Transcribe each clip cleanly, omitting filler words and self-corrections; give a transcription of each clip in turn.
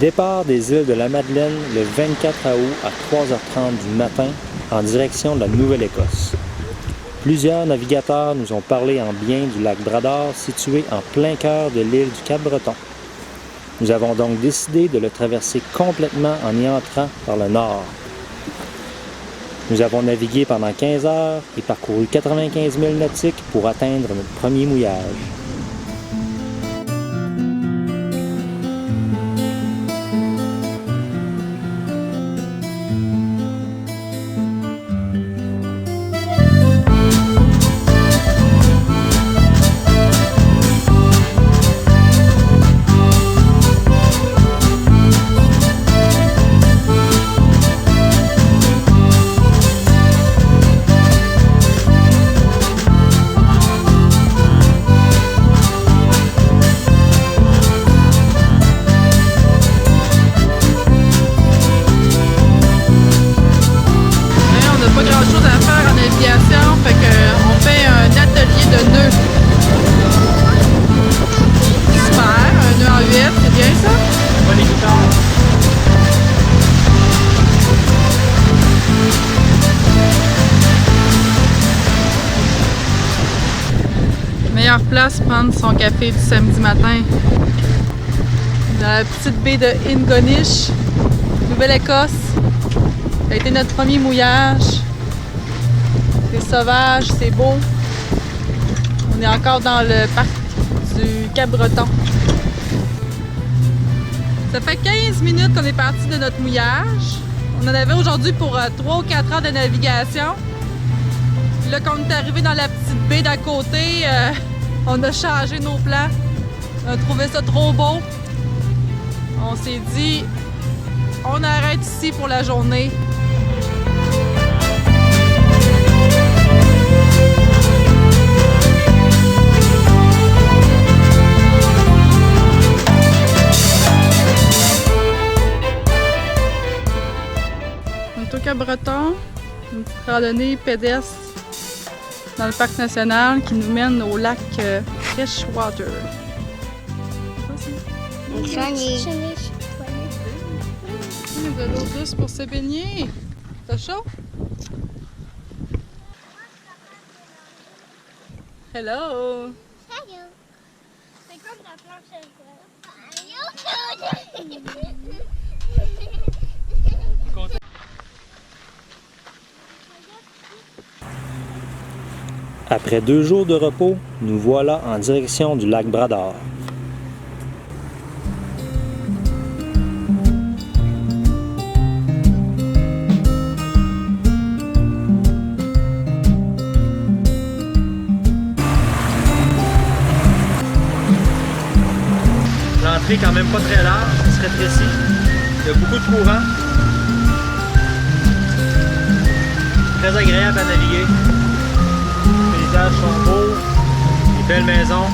Départ des îles de la Madeleine le 24 août à 3h30 du matin en direction de la Nouvelle-Écosse. Plusieurs navigateurs nous ont parlé en bien du lac Brador situé en plein cœur de l'île du Cap-Breton. Nous avons donc décidé de le traverser complètement en y entrant par le nord. Nous avons navigué pendant 15 heures et parcouru 95 milles nautiques pour atteindre notre premier mouillage. Meilleure place pour prendre son café du samedi matin. Dans la petite baie de Ingonish, Nouvelle-Écosse. Ça a été notre premier mouillage. C'est sauvage, c'est beau. On est encore dans le parc du Cap-Breton. Ça fait 15 minutes qu'on est parti de notre mouillage. On en avait aujourd'hui pour 3 ou 4 heures de navigation. Là, quand on est arrivé dans la petite baie d'à côté, on a changé nos plans. On a trouvé ça trop beau. On s'est dit, on arrête ici pour la journée. On est au Cap-Breton, une petite randonnée pédestre dans le parc national qui nous mène au lac Freshwater. Il y a de l'eau douce pour se baigner. T'as chaud? Hello! Hello! C'est comme la planche à Après 2 jours de repos, nous voilà en direction du lac Brador. L'entrée est quand même pas très large, elle se rétrécit. Il y a beaucoup de courant. Très agréable à naviguer. Les paysages sont beaux, des belles maisons.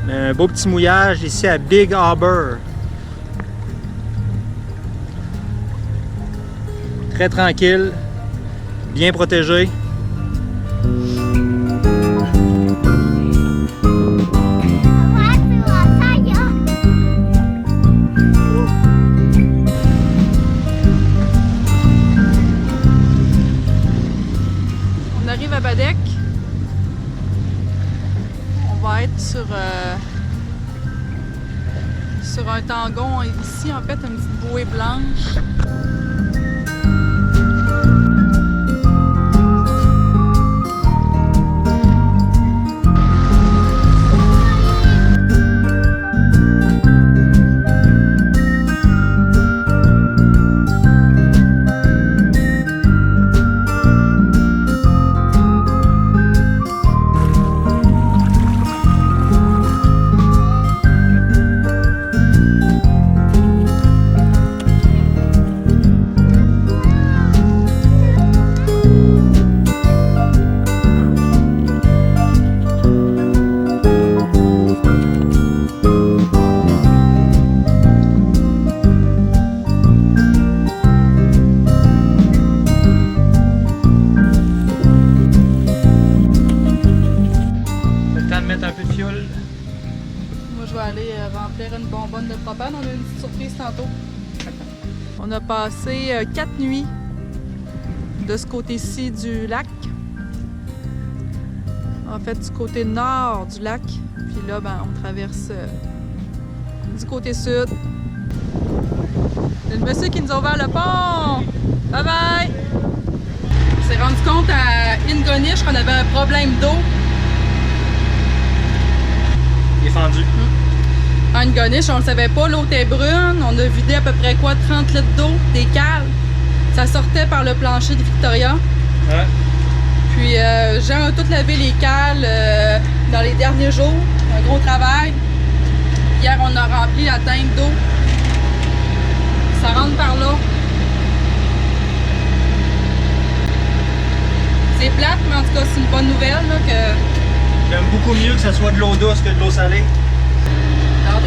Un beau petit mouillage ici à Big Harbour. Très tranquille, bien protégé. On arrive à Baddeck. On va être sur un tangon ici, en fait, une petite bouée blanche. bonne de propane. On a une petite surprise tantôt. On a passé 4 nuits de ce côté-ci du lac. En fait, du côté nord du lac. Puis là, ben, on traverse du côté sud. Il y a le monsieur qui nous a ouvert le pont! Bye bye! On s'est rendu compte à Ingonish qu'on avait un problème d'eau. Il est fendu. À Ingonish, on le savait pas, l'eau était brune. On a vidé à peu près 30 litres d'eau des cales. Ça sortait par le plancher de Victoria. Ouais. Puis Jean a tout lavé les cales dans les derniers jours. Un gros travail. Hier, on a rempli la tank d'eau. Ça rentre par là. C'est plate, mais en tout cas, c'est une bonne nouvelle là, que... J'aime beaucoup mieux que ce soit de l'eau douce que de l'eau salée.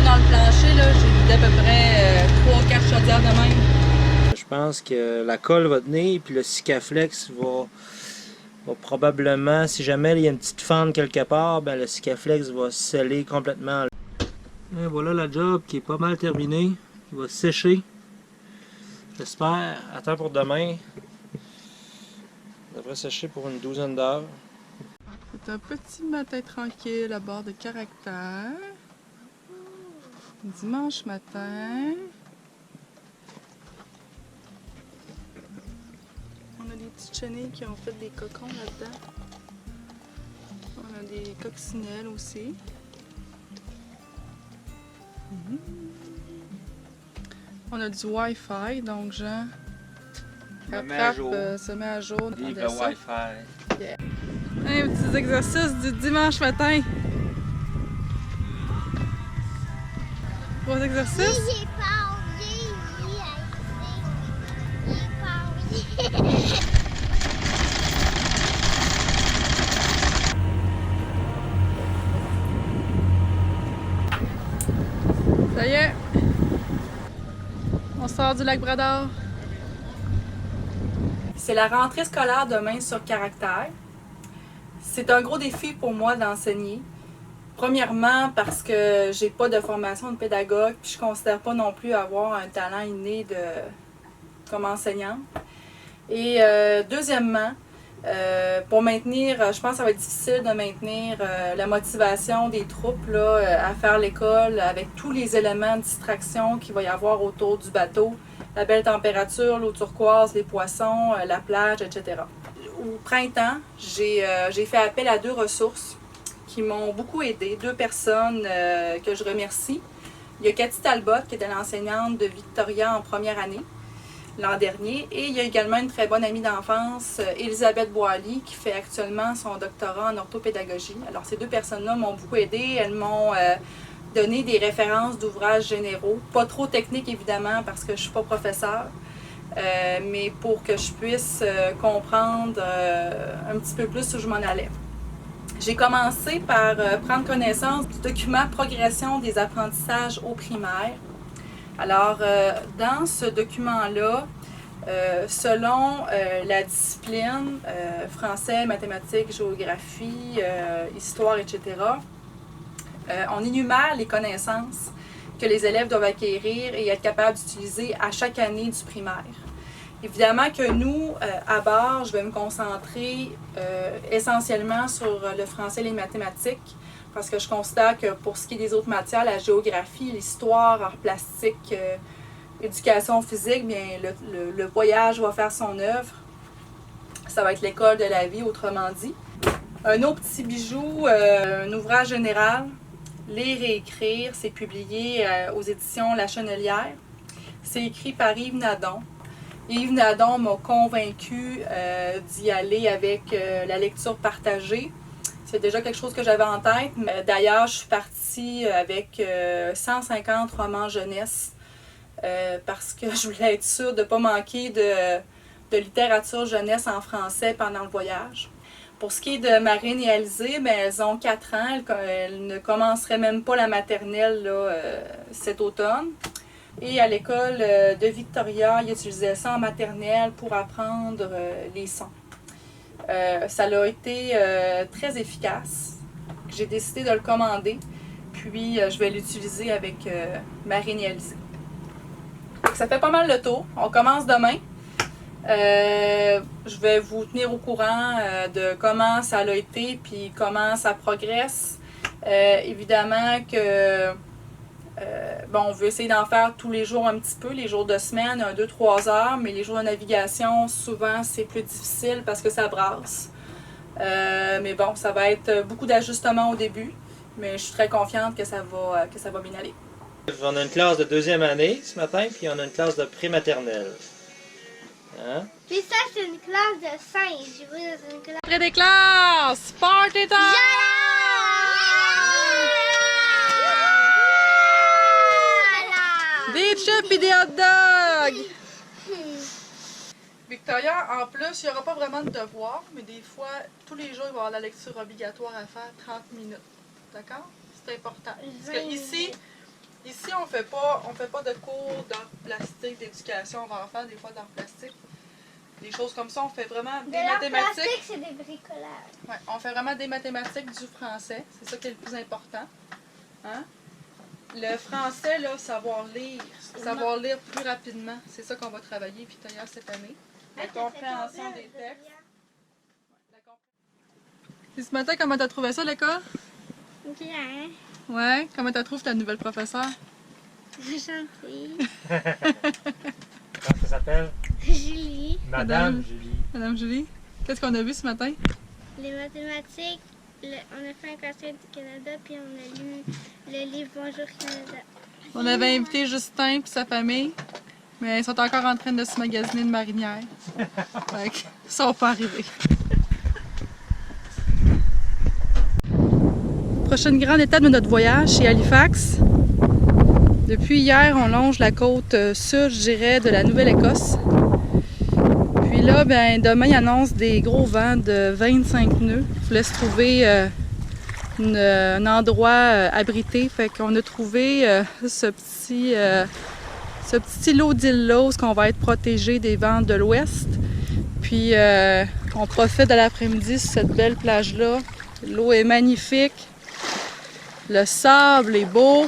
Dans le plancher, là, j'ai vidé à peu près 3 ou 4 chaudières de même. Je pense que la colle va tenir, puis le Sikaflex va probablement, si jamais il y a une petite fente quelque part, ben le Sikaflex va sceller complètement. Et voilà la job qui est pas mal terminée. Il va sécher. J'espère. Attends pour demain. Il devrait sécher pour une 12aine d'heures. C'est un petit matin tranquille à bord de Caractère. Dimanche matin. On a des petites chenilles qui ont fait des cocons là-dedans. On a des coccinelles aussi. On a du Wi-Fi, donc Jean se met à jour. Vive le Wi-Fi. Yeah. Hey, petits exercices du dimanche matin. 3 exercices. J'ai pas envie, j'ai pas envie. Ça y est. On sort du lac Brador. C'est la rentrée scolaire demain sur Caractère. C'est un gros défi pour moi d'enseigner. Premièrement parce que j'ai pas de formation de pédagogue, puis je considère pas non plus avoir un talent inné comme enseignante. Et deuxièmement, pour maintenir, je pense que ça va être difficile de maintenir la motivation des troupes là, à faire l'école avec tous les éléments de distraction qu'il va y avoir autour du bateau. La belle température, l'eau turquoise, les poissons, la plage, etc. Au printemps, j'ai fait appel à 2 ressources qui m'ont beaucoup aidé, 2 personnes que je remercie. Il y a Cathy Talbot, qui était l'enseignante de Victoria en première année l'an dernier, et il y a également une très bonne amie d'enfance, Elisabeth Boily, qui fait actuellement son doctorat en orthopédagogie. Alors ces 2 personnes-là m'ont beaucoup aidé, elles m'ont donné des références d'ouvrages généraux, pas trop techniques évidemment parce que je ne suis pas professeure, mais pour que je puisse comprendre un petit peu plus où je m'en allais. J'ai commencé par prendre connaissance du document Progression des apprentissages au primaire. Alors, dans ce document-là, selon la discipline, français, mathématiques, géographie, histoire, etc., on énumère les connaissances que les élèves doivent acquérir et être capables d'utiliser à chaque année du primaire. Évidemment que nous, à bord, je vais me concentrer essentiellement sur le français et les mathématiques parce que je considère que pour ce qui est des autres matières, la géographie, l'histoire, art plastique, éducation physique, bien le voyage va faire son œuvre. Ça va être l'école de la vie, autrement dit. Un autre petit bijou, un ouvrage général, Lire et écrire, c'est publié aux éditions La Chenelière. C'est écrit par Yves Nadon. Yves Nadon m'a convaincu d'y aller avec la lecture partagée. C'est déjà quelque chose que j'avais en tête. D'ailleurs, je suis partie avec 150 romans jeunesse parce que je voulais être sûre de ne pas manquer de littérature jeunesse en français pendant le voyage. Pour ce qui est de Marine et Alizée, bien, elles ont 4 ans. Elles ne commenceraient même pas la maternelle là, cet automne. Et à l'école de Victoria, ils utilisaient ça en maternelle pour apprendre les sons. Ça a été très efficace. J'ai décidé de le commander. puis je vais l'utiliser avec Marine et Alizé. Ça fait pas mal le tour. On commence demain. Je vais vous tenir au courant de comment ça a été puis comment ça progresse. Évidemment que on veut essayer d'en faire tous les jours un petit peu, les jours de semaine, 2-3 heures, mais les jours de navigation, souvent c'est plus difficile parce que ça brasse. Mais bon, ça va être beaucoup d'ajustements au début, mais je suis très confiante que ça va bien aller. On a une classe de 2e année ce matin, puis on a une classe de pré-maternelle. Hein? Puis ça, c'est une classe de singes. Je vais dans une classe. Après des classes! Party time! Des chips et des hot dogs! Victoria, en plus, il n'y aura pas vraiment de devoirs, mais des fois, tous les jours, il va y avoir la lecture obligatoire à faire 30 minutes. D'accord? C'est important. Parce que ici, on fait pas de cours d'art plastique, d'éducation. On va en faire des fois d'art plastique. Des choses comme ça, on fait vraiment des mathématiques. Plastique, c'est des bricolages. Ouais, on fait vraiment des mathématiques du français. C'est ça qui est le plus important. Hein? Le français, là, savoir lire plus rapidement. C'est ça qu'on va travailler, Victoria, cette année. La compréhension des textes. Et ce matin, comment t'as trouvé ça, l'école? Bien. Ouais. Comment t'as trouvé ta nouvelle professeure? Gentille. Comment ça s'appelle? Julie. Madame Julie. Madame Julie, qu'est-ce qu'on a vu ce matin? Les mathématiques, on a fait un concert du Canada, puis on a lu le livre Bonjour Canada. On avait invité Justin et sa famille, mais ils sont encore en train de se magasiner une marinière. Fait qu'ils sont pas arrivés. Prochaine grande étape de notre voyage, c'est Halifax. Depuis hier, on longe la côte sud, je dirais, de la Nouvelle-Écosse. Puis là, ben, demain, il annonce des gros vents de 25 nœuds. Il fallait se trouver un endroit abrité. Fait qu'on a trouvé ce petit îlot d'île-là où on va être protégé des vents de l'ouest. Puis on profite de l'après-midi sur cette belle plage-là. L'eau est magnifique. Le sable est beau.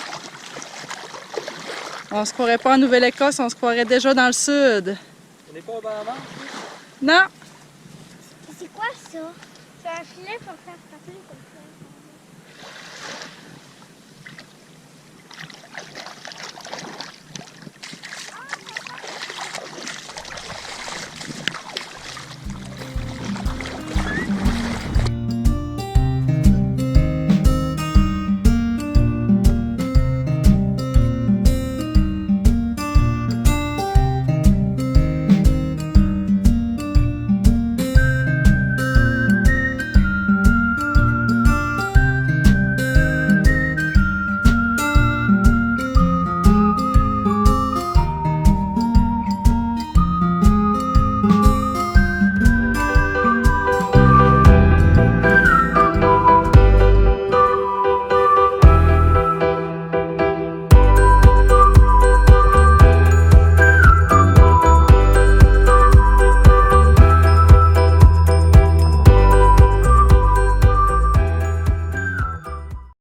On se croirait pas en Nouvelle-Écosse, on se croirait déjà dans le sud. On n'est pas au Bahamas? Non! C'est quoi ça? C'est un filet pour faire passer comme ça.